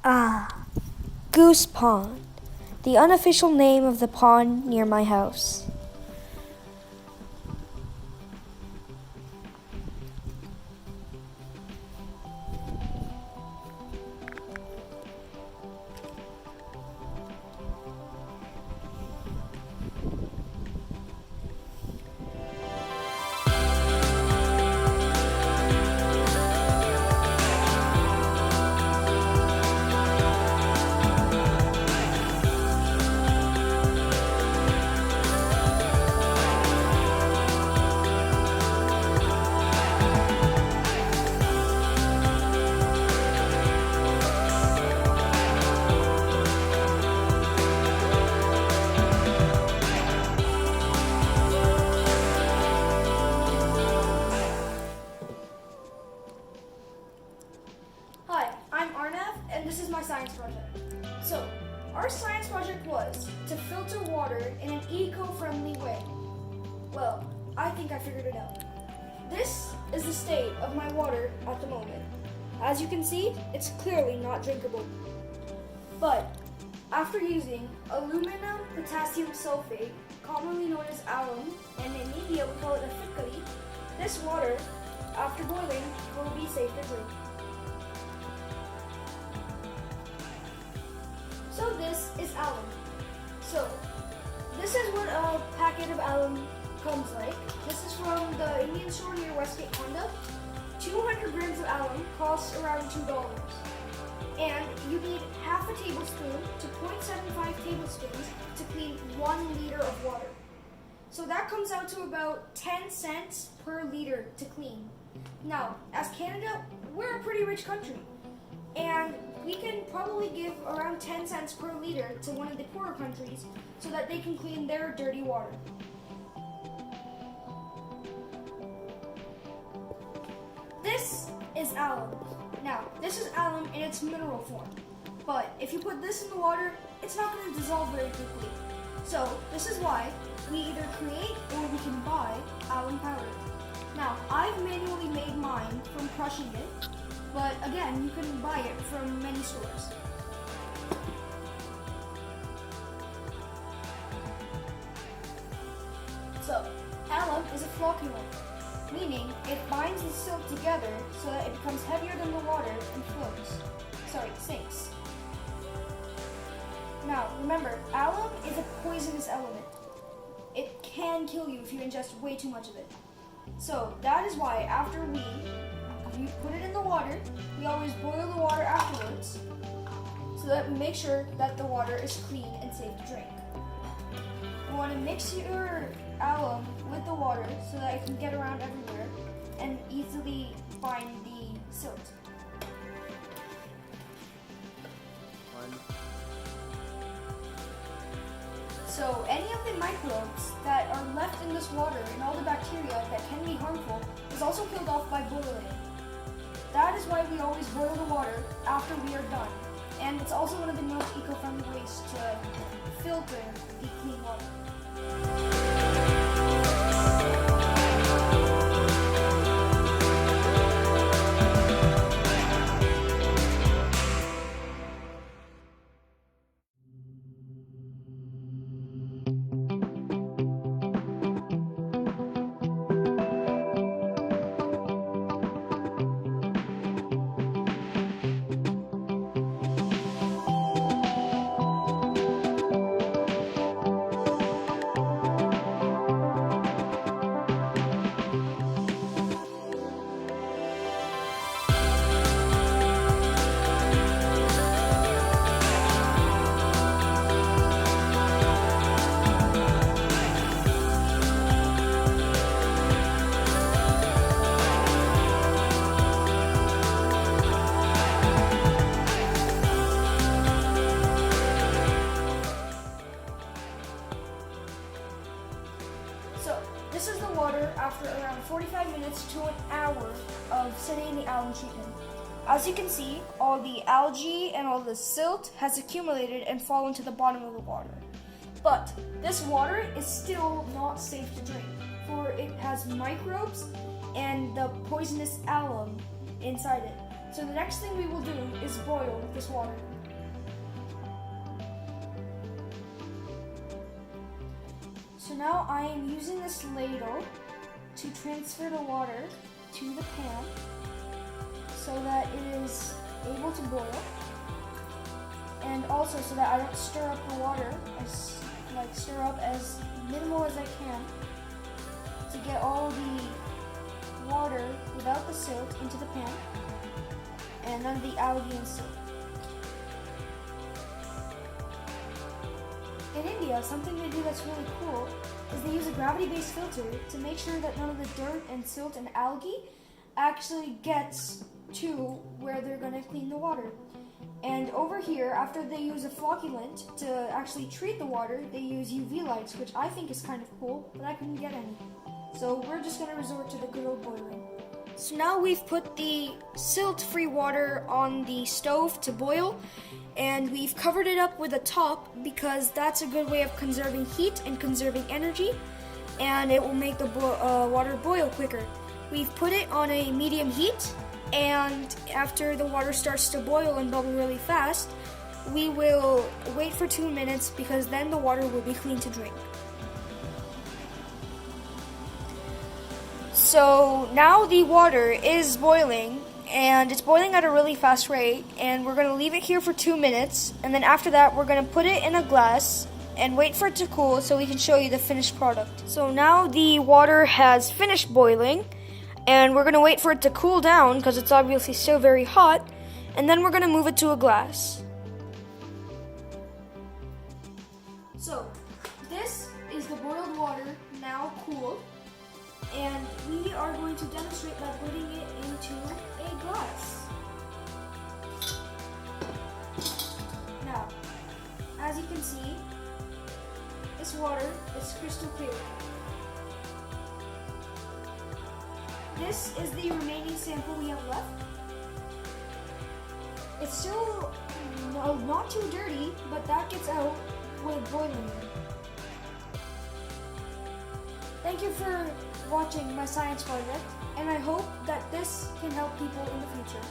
Ah, Goose Pond, the unofficial name of the pond near my house. Hi, I'm Arnav, and this is my science project. So, our science project was to filter water in an eco-friendly way. Well, I think I figured it out. This is the state of my water at the moment. As you can see, it's clearly not drinkable. But, after using aluminum potassium sulfate, commonly known as alum, and in India we call it afikali, this water, after boiling, will be safe to drink. So this is alum. So this is what a packet of alum comes like. This is from the Indian store near Westgate, Honda. 200 grams of alum costs around $2. And you need half a tablespoon to 0.75 tablespoons to clean 1 liter of water. So that comes out to about 10 cents per liter to clean. Now, as Canada, we're a pretty rich country. And we can probably give around 10 cents per liter to one of the poorer countries so that they can clean their dirty water. This is alum. Now, this is alum in its mineral form. But if you put this in the water, it's not going to dissolve very quickly. So, this is why we either create or we can buy alum powder. Now, I've manually made mine from crushing it. But again, you can buy it from many stores. So, alum is a flocculant, meaning it binds the silt together so that it becomes heavier than the water and sinks. Now, remember, alum is a poisonous element. It can kill you if you ingest way too much of it. So, that is why after we put it in the water, we always boil the water afterwards so that we make sure that the water is clean and safe to drink. You want to mix your alum with the water so that it can get around everywhere and easily find the silt. So any of the microbes that are left in this water and all the bacteria that can be harmful is also killed off by boiling. That is why we always boil the water after we are done. And it's also one of the most eco-friendly ways to filter the clean water. So, this is the water after around 45 minutes to an hour of sitting in the alum treatment. As you can see, all the algae and all the silt has accumulated and fallen to the bottom of the water. But this water is still not safe to drink, for it has microbes and the poisonous alum inside it. So the next thing we will do is boiled with this water. So now I am using this ladle to transfer the water to the pan so that it is able to boil, and also so that I don't stir up the water stir up as minimal as I can to get all the water without the silt into the pan and none of the algae and silt. In India, something they do that's really cool is they use a gravity-based filter to make sure that none of the dirt and silt and algae actually gets to where they're going to clean the water. And over here, after they use a flocculant to actually treat the water, they use UV lights, which I think is kind of cool, but I couldn't get any. So we're just going to resort to the good old boiling. So now we've put the silt-free water on the stove to boil, and we've covered it up with a top because that's a good way of conserving heat and conserving energy, and it will make the water boil quicker. We've put it on a medium heat, and after the water starts to boil and bubble really fast, we will wait for 2 minutes because then the water will be clean to drink. So now the water is boiling, and it's boiling at a really fast rate, and we're going to leave it here for 2 minutes, and then after that we're going to put it in a glass and wait for it to cool so we can show you the finished product. So now the water has finished boiling, and we're going to wait for it to cool down because it's obviously still very hot, and then we're going to move it to a glass. So this is the boiled water now cooled, and we are going to demonstrate by putting it into a glass. Now, as you can see, this water is crystal clear. This is the remaining sample we have left. It's still not too dirty, but that gets out with boiling. Thank you for watching my science project, and I hope that this can help people in the future.